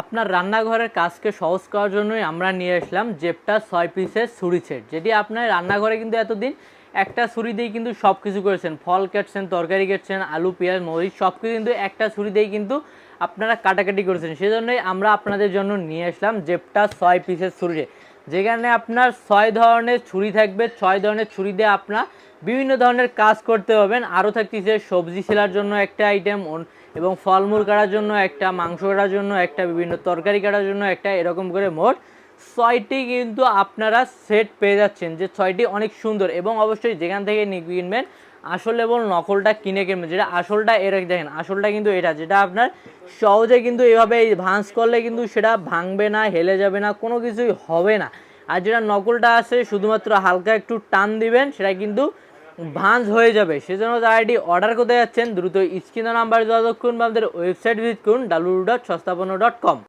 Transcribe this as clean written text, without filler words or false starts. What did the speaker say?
আপনার রান্নাঘরের কাজকে সহজ করার জন্যই আমরা নিয়ে আসলাম জেপটা 6 পিসের ছুরি সেট, যেটি আপনার রান্নাঘরে কিন্তু এতদিন একটা ছুরি দিয়েই কিন্তু সব কিছু করেছেন, ফল কাটছেন, তরকারি কাটছেন, আলু পেঁয়াজ মরিচ সব কিছু কিন্তু একটা ছুরি দিয়েই কিন্তু আপনারা কাটাকাটি করেছেন। সেজন্যই আমরা আপনাদের জন্য নিয়ে আসলাম জেপটা 6 পিসের ছুরি সেট, যেখানে আপনার 6 ধরনের ছুরি থাকবে। 6 ধরনের ছুরি দিয়ে আপনার বিভিন্ন ধরনের কাজ করতে পারবেন। আরও থাকতেছে সবজি ছেলার জন্য একটা আইটেম, এবং ফলমূল কাটার জন্য একটা, মাংস কাটার জন্য একটা, বিভিন্ন তরকারি কাটার জন্য একটা, এরকম করে মোট 6টি কিন্তু আপনারা সেট পেয়ে যাচ্ছেন, যে 6টি অনেক সুন্দর। এবং অবশ্যই যেখান থেকে কিনবেন আসল এবং নকলটা কিনে কিনবেন। যেটা আসলটা এর দেখেন, আসলটা কিন্তু এটা, যেটা আপনার সহজে কিন্তু এভাবে ভাঁজ করলে কিন্তু সেটা ভাঙবে না, হেলে যাবে না, কোনো কিছুই হবে না। আর যেটা নকলটা আছে শুধুমাত্র হালকা একটু টান দিবেন, সেটা কিন্তু ভাঁজ হয়ে যাবে। সেজন্য যারা এটি অর্ডার করতে যাচ্ছেন দ্রুত স্ক্রিনে নাম্বার যোগাযোগ করুন বা আমাদের ওয়েবসাইট ভিজিট করুন www.সস্তাপন্ন.com।